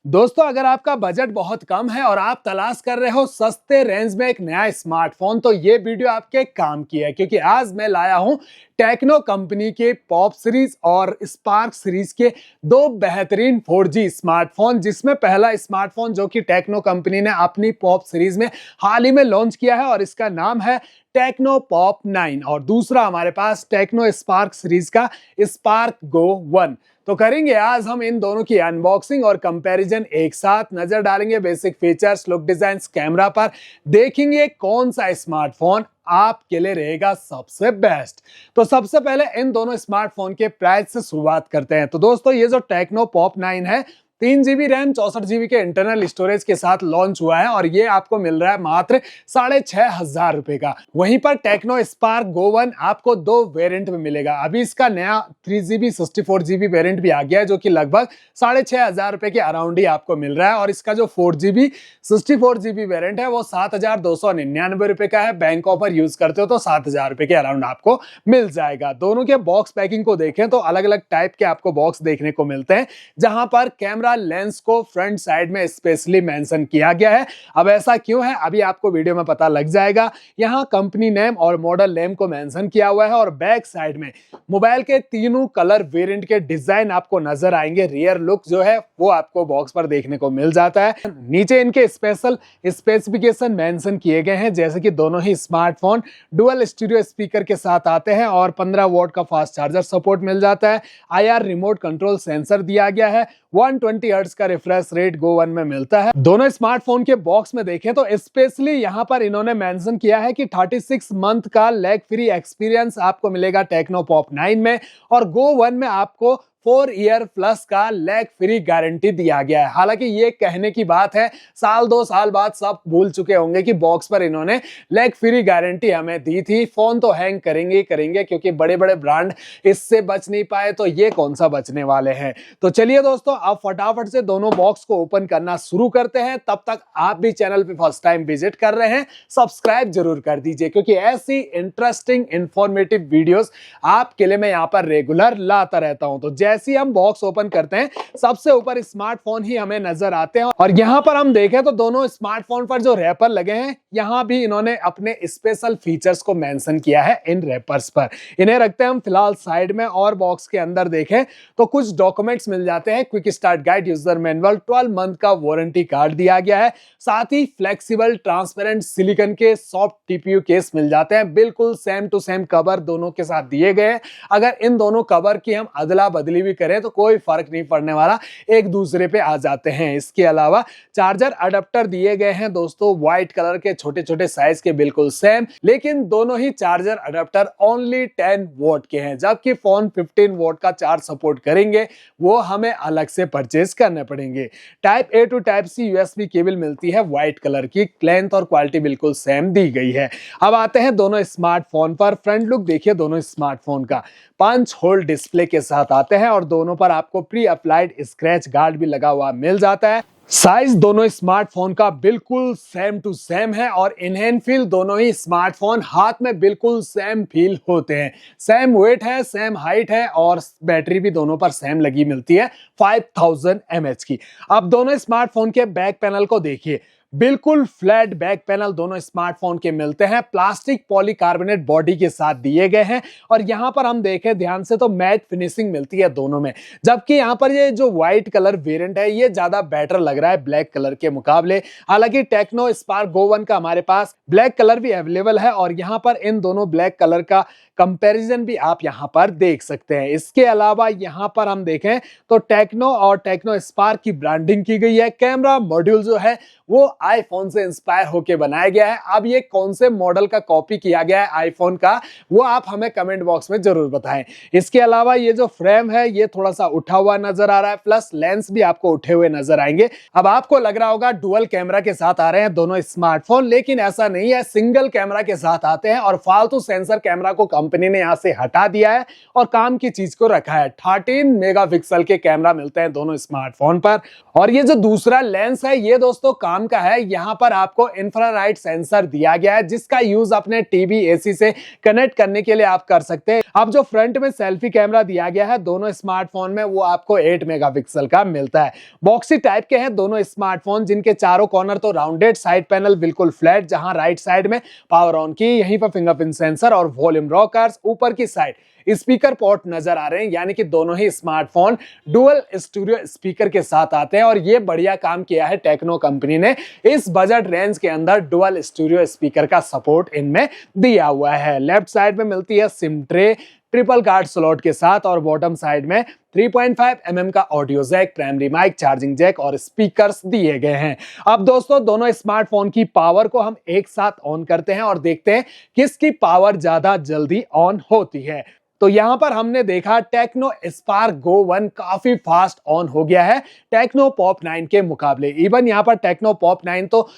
दोस्तों, अगर आपका बजट बहुत कम है और आप तलाश कर रहे हो सस्ते रेंज में एक नया स्मार्टफोन, तो ये वीडियो आपके काम की है, क्योंकि आज मैं लाया हूं टेक्नो कंपनी के पॉप सीरीज और स्पार्क सीरीज के दो बेहतरीन 4G स्मार्टफोन। जिसमें पहला स्मार्टफोन जो कि टेक्नो कंपनी ने अपनी पॉप सीरीज में हाल ही में लॉन्च किया है और इसका नाम है टेक्नो पॉप 9, और दूसरा हमारे पास टेक्नो स्पार्क सीरीज का स्पार्क गो 1। तो करेंगे आज हम इन दोनों की अनबॉक्सिंग और कंपैरिजन एक साथ, नजर डालेंगे basic features, look, design, camera पर, देखेंगे कौन सा स्मार्टफोन आपके लिए रहेगा सबसे बेस्ट। तो सबसे पहले इन दोनों स्मार्टफोन के प्राइस से शुरुआत करते हैं। तो दोस्तों, ये जो टेक्नो पॉप 9 है 3 GB रैम 64 GB के इंटरनल स्टोरेज के साथ लॉन्च हुआ है और ये आपको मिल रहा है मात्र 6,500 रुपए का। वहीं पर टेक्नो स्पार्क गो 1 आपको दो वेरिएंट में मिलेगा। अभी इसका नया 3GB 64GB वेरिएंट भी आ गया है जो कि लगभग 6,500 रुपए के अराउंड ही आपको मिल रहा है, और इसका जो 4GB 64GB वेरिएंट है वो 7,299 रुपए का है। बैंक ऑफर यूज करते हो तो 7,000 रुपए के अराउंड आपको मिल जाएगा। दोनों के बॉक्स पैकिंग को देखें तो अलग अलग टाइप के आपको बॉक्स देखने को मिलते हैं, जहां पर कैमरा लेंस को फ्रंट साइड में स्पेशली मेंशन किया गया है। अब ऐसा क्यों है अभी आपको वीडियो में पता लग जाएगा। यहां कंपनी नेम और मॉडल नेम को मेंशन किया हुआ है, और बैक साइड में मोबाइल के तीनों कलर वेरिएंट के डिजाइन आपको नजर आएंगे। रियर लुक जो है वो आपको बॉक्स पर देखने को मिल जाता है। नीचे इनके स्पेशल स्पेसिफिकेशन मेंशन किए गए हैं, जैसे कि दोनों ही स्मार्टफोन डुअल स्टीरियो स्पीकर के साथ आते हैं और 15 वॉट का फास्ट चार्जर सपोर्ट मिल जाता है। IR रिमोट कंट्रोल सेंसर दिया गया है। 120 हर्ट्ज का रिफ्रेश रेट गो 1 में मिलता है। दोनों स्मार्टफोन के बॉक्स में देखें तो स्पेशली यहां पर इन्होंने मेंशन किया है कि 36 मंथ का लैग फ्री एक्सपीरियंस आपको मिलेगा टेक्नो पॉप 9 में, और गो 1 में आपको 4 ईयर प्लस का लैग फ्री गारंटी दिया गया है। हालांकि ये कहने की बात है, साल 2 साल बाद सब भूल चुके होंगे कि बॉक्स पर इन्होंने लैग फ्री गारंटी हमें दी थी। फोन तो हैंग करेंगे ही करेंगे, क्योंकि बड़े बड़े ब्रांड इससे बच नहीं पाए, तो ये कौन सा बचने वाले हैं। तो चलिए दोस्तों, अब फटाफट से दोनों बॉक्स को ओपन करना शुरू करते हैं। तब तक आप भी चैनल पे फर्स्ट टाइम विजिट कर रहे हैं, सब्सक्राइब जरूर कर दीजिए, क्योंकि ऐसी इंटरेस्टिंग इंफॉर्मेटिव वीडियोस आपके लिए मैं यहाँ पर रेगुलर लाता रहता हूं। तो जैसे ही हम बॉक्स ओपन करते हैं, सबसे ऊपर स्मार्टफोन ही हमें नजर आते हैं, और यहां पर हम देखें तो दोनों स्मार्टफोन पर जो रैपर लगे हैं, यहां भी इन्होंने अपने स्पेशल फीचर्स को मेंशन किया है इन रैपर्स पर। इन्हें रखते हैं हम फिलहाल साइड में, और बॉक्स के अंदर देखें तो कुछ डॉक्यूमेंट्स मिल जाते हैं। Quick start guide, user manual, 12 month का वारंटी कार्ड दिया गया है। साथ ही फ्लेक्सिबल ट्रांसपेरेंट सिलिकॉन के सॉफ्ट TPU केस मिल जाते हैं। बिल्कुल सेम टू सेम कवर दोनों के साथ दिए गए हैं। अगर इन दोनों कवर की हम अदला बदली भी करें तो कोई फर्क नहीं पड़ने वाला, एक दूसरे पे आ जाते हैं। इसके अलावा चार्जर अडेप्टर दिए गए हैं दोस्तों, व्हाइट कलर के छोटे छोटे साइज के, बिल्कुल सेम, लेकिन दोनों ही चार्जर अडेप्टर ओनली 10 वॉट के हैं, जबकि फोन 15 वॉट का चार्ज सपोर्ट करेंगे, वो हमें अलग से परचेज करने पड़ेंगे। Type A to type C USB cable मिलती है व्हाइट कलर की, लेंथ और क्वालिटी बिल्कुल सेम दी गई है। अब आते हैं दोनों स्मार्टफोन पर। फ्रंट लुक देखिए दोनों स्मार्टफोन का, 5 होल डिस्प्ले के साथ आते हैं, और दोनों पर आपको प्री अप्लाइड स्क्रैच गार्ड भी लगा हुआ मिल जाता है। साइज दोनों स्मार्टफोन का बिल्कुल सेम टू सेम है, और इनहैंड फील दोनों ही स्मार्टफोन हाथ में बिल्कुल सेम फील होते हैं। सेम वेट है, सेम हाइट है, और बैटरी भी दोनों पर सेम लगी मिलती है 5000 mAh की। अब दोनों स्मार्टफोन के बैक पैनल को देखिए, बिल्कुल फ्लैट बैक पैनल दोनों स्मार्टफोन के मिलते हैं, प्लास्टिक पॉलीकार्बोनेट बॉडी के साथ दिए गए हैं, और यहां पर हम देखें ध्यान से तो मैट फिनिशिंग मिलती है दोनों में। जबकि यहां पर ये जो व्हाइट कलर वेरिएंट है ये ज्यादा बेटर लग रहा है ब्लैक कलर के मुकाबले। हालांकि टेक्नो स्पार्क गो 1 का हमारे पास ब्लैक कलर भी अवेलेबल है, और यहां पर इन दोनों ब्लैक कलर का कंपैरिजन भी आप यहां पर देख सकते हैं। इसके अलावा यहां पर हम देखें तो टेक्नो और टेक्नो स्पार्क की ब्रांडिंग की गई है। कैमरा मॉड्यूल जो है वो आईफोन से इंस्पायर होकर बनाया गया है। अब ये कौन से मॉडल का कॉपी किया गया है आईफोन का, वो आप हमें कमेंट बॉक्स में जरूर बताएं। इसके अलावा ये जो फ्रेम है ये थोड़ा सा उठा हुआ नजर आ रहा है, प्लस लेंस भी आपको उठे हुए नजर आएंगे। अब आपको लग रहा होगा डुअल कैमरा के साथ आ रहे हैं दोनों स्मार्टफोन, लेकिन ऐसा नहीं है, सिंगल कैमरा के साथ आते हैं, और फालतू सेंसर कैमरा को कंपनी ने यहाँ से हटा दिया है और काम की चीज को रखा है। 13 मेगापिक्सल के कैमरा मिलते हैं दोनों स्मार्टफोन पर। और ये जो दूसरा लेंस है ये दोस्तों काम का है। यहाँ पर आपको इंफ्रारेड सेंसर दिया गया है जिसका यूज अपने टीवी एसी से कनेक्ट करने के लिए आप कर सकते हैं। अब जो फ्रंट में सेल्फी कैमरा दिया गया है दोनों स्मार्टफोन में वो आपको 8 मेगापिक्सल का मिलता है। बॉक्सी टाइप के हैं दोनों स्मार्टफोन, जिनके चारों कॉर्नर तो राउंडेड, साइड पैनल बिल्कुल फ्लैट, जहां राइट साइड में पावर ऑन की, यहीं पर फिंगरप्रिंट सेंसर और वॉल्यूम रॉकर्स, ऊपर की साइड स्पीकर पोर्ट नजर आ रहे हैं, यानी कि दोनों ही स्मार्टफोन डुअल स्टूडियो स्पीकर के साथ आते हैं। और ये बढ़िया काम किया है टेक्नो कंपनी ने, इस बजट रेंज के अंदर डुअल स्टूडियो स्पीकर का सपोर्ट इनमें दिया हुआ है। लेफ्ट साइड में मिलती है SIM tray triple card slot के साथ और बॉटम साइड में 3.5 mm का audio jack, primary mic, charging jack और स्पीकर्स दिए गए हैं। अब दोस्तों दोनों स्मार्टफोन की पावर को हम एक साथ ऑन करते हैं और देखते हैं किसकी पावर ज्यादा जल्दी ऑन होती है। तो यहां पर हमने देखा टेक्नो स्पार्क गो 1 काफी फास्ट ऑन हो गया है टेक्नो पॉप 9 के मुकाबले। इवन यहां पर टेक्नो पॉप 9 तो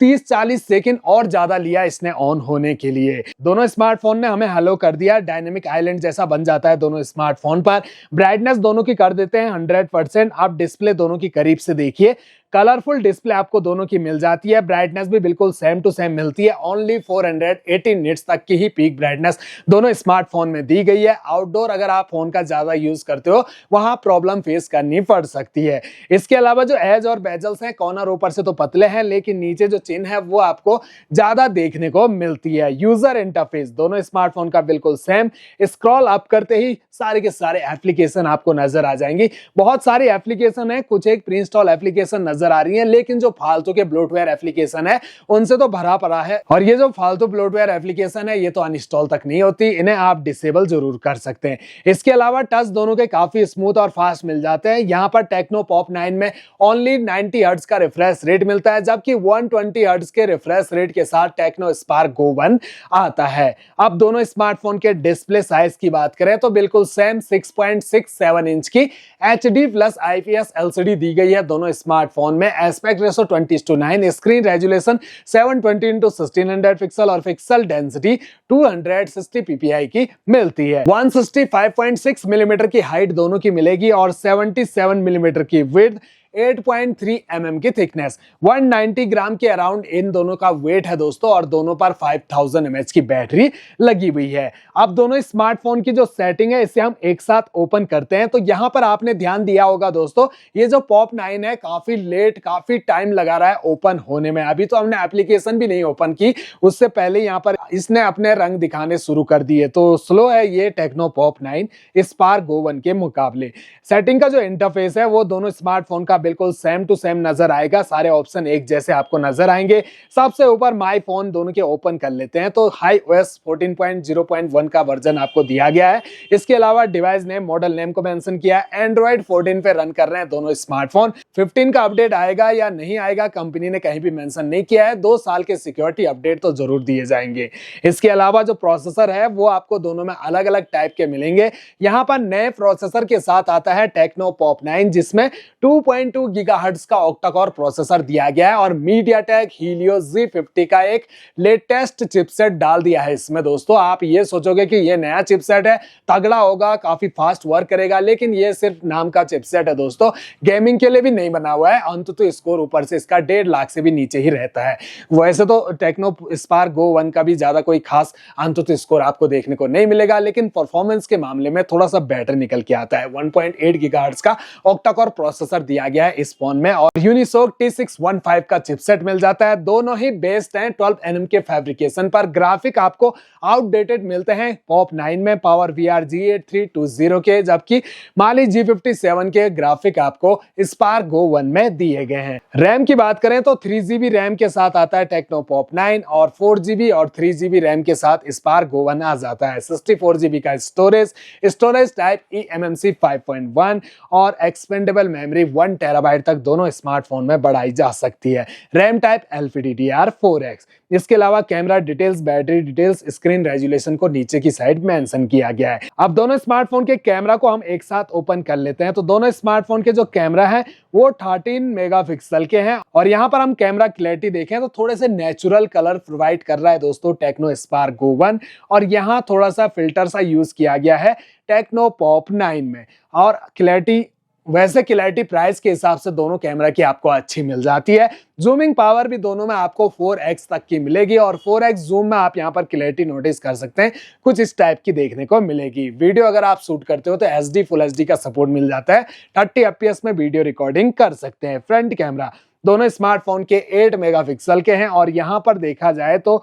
30-40 सेकंड और ज्यादा लिया इसने ऑन होने के लिए। दोनों स्मार्टफोन ने हमें हेलो कर दिया, डायनेमिक आइलैंड जैसा बन जाता है दोनों स्मार्टफोन पर। ब्राइटनेस दोनों की कर देते हैं 100%। आप डिस्प्ले दोनों की करीब से देखिए, कलरफुल डिस्प्ले आपको दोनों की मिल जाती है। ब्राइटनेस भी बिल्कुल सेम टू सेम मिलती है। ओनली 480 निट्स तक की ही पीक ब्राइटनेस दोनों स्मार्टफोन में दी गई है। आउटडोर अगर आप फोन का ज्यादा यूज करते हो वहां प्रॉब्लम फेस करनी पड़ सकती है। इसके अलावा जो एज और बेजल्स हैं, कॉर्नर ऊपर से तो पतले हैं लेकिन नीचे जो चिन्ह है वो आपको ज्यादा देखने को मिलती है। यूजर इंटरफेस दोनों स्मार्टफोन का बिल्कुल सेम। स्क्रॉल अप करते ही सारे के सारे एप्लीकेशन आपको नजर आ जाएंगी। बहुत सारी एप्लीकेशन है, कुछ एक प्री इंस्टॉल एप्लीकेशन नजर आ रही है, लेकिन जो फालतू के ब्लोटवेयर एप्लीकेशन है उनसे तो भरा पड़ा है। और ये जो फालतू ब्लोटवेयर एप्लीकेशन है ये तो अनइंस्टॉल तक नहीं होती, इन्हें आप डिसेबल जरूर कर सकते हैं। इसके अलावा टच दोनों के काफी स्मूथ और फास्ट मिल जाते हैं। यहाँ पर टेक्नो पॉप 9 में ओनली 90 हर्ट्ज का रिफ्रेश रेट मिलता है, जबकि 120 हर्ट्ज के रिफ्रेश रेट के साथ टेक्नो स्पार्क गो 1 आता है। अब दोनों स्मार्टफोन के डिस्प्ले साइज की बात करें तो बिल्कुल सेम 6.67 इंच की HD प्लस IPS LCD दी गई है दोनों स्मार्टफोन में। Aspect ratio 20:9, screen resolution 720x1600 pixel और पिक्सल डेंसिटी 260 ppi की मिलती है। 165.6 मिलीमीटर की हाइट दोनों की मिलेगी और 77 मिलीमीटर की विड्थ, 8.3 mm की थिकनेस, 190 ग्राम के अराउंड इन दोनों का वेट है दोस्तों। और दोनों पर 5000 mAh की बैटरी लगी हुई है। अब दोनों स्मार्टफोन की जो सेटिंग है इसे हम एक साथ ओपन करते हैं। तो यहां पर आपने ध्यान दिया होगा दोस्तों, ये जो पॉप 9 है काफी लेट, काफी टाइम लगा रहा है ओपन होने में। अभी तो हमने एप्लीकेशन भी नहीं ओपन की, उससे पहले यहाँ पर इसने अपने रंग दिखाने शुरू कर दिए। तो स्लो है ये टेक्नो पॉप 9 स्पार्क गो 1 के मुकाबले। सेटिंग का जो इंटरफेस है वो दोनों स्मार्टफोन का बिल्कुल सेम टू सेम नजर आएगा, सारे ऑप्शन एक जैसे आपको नजर आएंगे। सबसे ऊपर माय फोन दोनों के ओपन कर लेते हैं तो iOS 14.0.1 का वर्जन आपको दिया गया है। इसके अलावा डिवाइस नेम, मॉडल नेम को मेंशन किया है। एंड्रॉइड 14 पे रन कर रहे हैं दोनों स्मार्टफोन। 15 का अपडेट आएगा या नहीं आएगा कंपनी ने कहीं भी मेंशन नहीं किया है। 2 साल के सिक्योरिटी अपडेट तो जरूर दिए जाएंगे। इसके अलावा जो प्रोसेसर है वो आपको दोनों में अलग अलग टाइप के मिलेंगे। यहाँ पर नए प्रोसेसर के साथ आता है टेक्नो पॉप 9 जिसमें 2.2 गीगाहर्ट्ज का ऑक्टा-कोर प्रोसेसर दिया गया है और मीडियाटेक हीलियो Z50 का एक लेटेस्ट चिपसेट डाल दिया है इसमें। दोस्तों आप ये सोचोगे कि ये नया चिपसेट है, तगड़ा होगा, काफी फास्ट वर्क करेगा, लेकिन ये सिर्फ नाम का चिपसेट है दोस्तों, गेमिंग के लिए भी नहीं बना हुआ है। अंततः स्कोर ऊपर से इसका 1.5 लाख से भी नीचे ही रहता है। वैसे तो टेक्नो स्पार्क गो 1 का भी ज्यादा कोई खास अंततः स्कोर आपको देखने को नहीं मिलेगा, लेकिन परफॉर्मेंस के मामले में थोड़ा सा बेटर निकल के आता है। 1.8 गीगाहर्ट्ज का ऑक्टा-कोर प्रोसेसर दिया गया है इस फोन में और यूनिसोक T615 का चिपसेट मिल जाता है। दोनों ही बेस्ड हैं 12 nm के फैब्रिकेशन पर। ग्राफिक आपको आउटडेटेड मिलते हैं पॉप 9 में पावर VR G8320 के, जबकि माली G57 के ग्राफिक आपको स्पार्क गो 1 में दिए गए हैं। रैम की बात करें तो 3GB रैम के साथ आता है टेक्नो पॉप 9 और 4GB और 3GB रैम के साथ स्पार्क गो 1 आ जाता है। 64GB का स्टोरेज टाइप eMMC 5.1 और एक्सपेंडेबल मेमोरी 1 TB टेराबाइट तक दोनों स्मार्टफोन में बढ़ाई जा सकती है। RAM type LPDDR4X। इसके अलावा camera details, battery details, screen resolution को नीचे की साइड मेंशन किया गया है। अब दोनों स्मार्टफोन के कैमरा को हम एक साथ ओपन कर लेते हैं। तो दोनों स्मार्टफोन के जो कैमरा है वो 13 मेगापिक्सल के हैं और यहाँ पर हम कैमरा क्लैरिटी देखें तो थोड़े से नेचुरल कलर प्रोवाइड कर रहा है दोस्तों टेक्नो स्पार्क गो 1 और यहाँ थोड़ा सा फिल्टर सा यूज किया गया है टेक्नो पॉप 9 में। और क्लैरिटी, वैसे क्लैरिटी प्राइस के हिसाब से दोनों कैमरा की आपको अच्छी मिल जाती है। जूमिंग पावर भी दोनों में आपको 4x तक की मिलेगी और 4x जूम में आप यहाँ पर क्लैरिटी नोटिस कर सकते हैं, कुछ इस टाइप की देखने को मिलेगी। वीडियो अगर आप शूट करते हो तो HD फुल HD का सपोर्ट मिल जाता है। 30 FPS में वीडियो रिकॉर्डिंग कर सकते हैं। फ्रंट कैमरा दोनों स्मार्टफोन के 8 मेगापिक्सल के हैं और यहाँ पर देखा जाए तो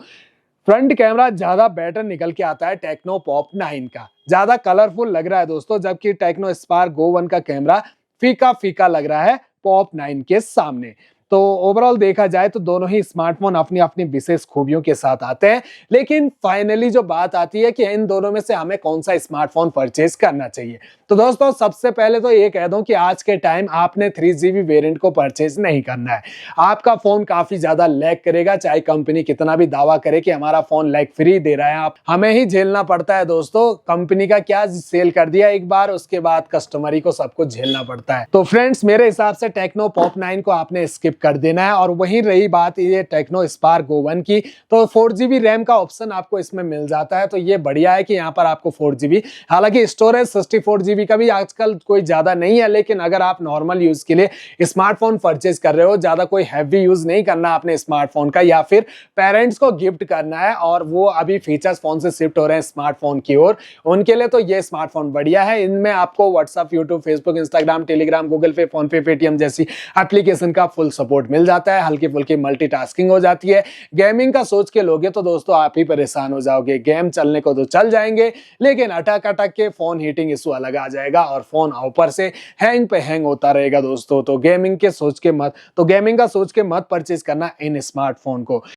फ्रंट कैमरा ज्यादा बेटर निकल के आता है टेक्नो पॉप 9 का, ज्यादा कलरफुल लग रहा है दोस्तों, जबकि टेक्नो स्पार्क गो 1 का कैमरा फीका फीका लग रहा है पॉप 9 के सामने। तो ओवरऑल देखा जाए तो दोनों ही स्मार्टफोन अपनी अपनी विशेष खूबियों के साथ आते हैं, लेकिन फाइनली जो बात आती है कि इन दोनों में से हमें कौन सा स्मार्टफोन परचेज करना चाहिए। तो दोस्तों सबसे पहले तो ये कह दूं कि आज के टाइम आपने 3GB वेरिएंट को परचेज नहीं करना है। आपका फोन काफी ज्यादा लैग करेगा, चाहे कंपनी कितना भी दावा करे कि हमारा फोन लैग फ्री दे रहा है, आप हमें ही झेलना पड़ता है दोस्तों। कंपनी का क्या सेल कर दिया एक बार, उसके बाद कस्टमरी को सब कुछ झेलना पड़ता है। तो फ्रेंड्स मेरे हिसाब से टेक्नो पॉप 9 को आपने स्किप कर देना है। और वहीं रही बात ये टेक्नो स्पार्क गो 1 की, तो 4GB रैम का ऑप्शन आपको इसमें मिल जाता है, तो ये बढ़िया है कि यहाँ पर आपको 4GB, हालांकि स्टोरेज 64GB का भी आजकल कोई ज्यादा नहीं है, लेकिन अगर आप नॉर्मल यूज के लिए स्मार्टफोन परचेज कर रहे हो, ज्यादा कोई हैवी यूज नहीं करना अपने स्मार्टफोन का या फिर पेरेंट्स को गिफ्ट करना है और वो अभी फीचर्स फोन से शिफ्ट हो रहे हैं स्मार्टफोन की ओर, उनके लिए तो ये स्मार्टफोन बढ़िया है। इनमें आपको WhatsApp, YouTube, Facebook, Instagram, Telegram, Google पे, फोन पे, पेटीएम जैसी एप्लीकेशन का फुल सपोर्ट मिल जाता है। हल्की फुल्की मल्टीटास्किंग हो जाती है। गेमिंग का सोच के लोगे तो दोस्तों आप ही परेशान हो जाओगे। गेम चलने को तो चल जाएंगे, लेकिन अटक अटक के फोन हीटिंग इशू अलग आ जाएगा और फोन ऊपर से हैंग पे हैंग होता रहेगा दोस्तों। तो गेमिंग का सोच के मत परचेज करना इन स्मार्टफोन को।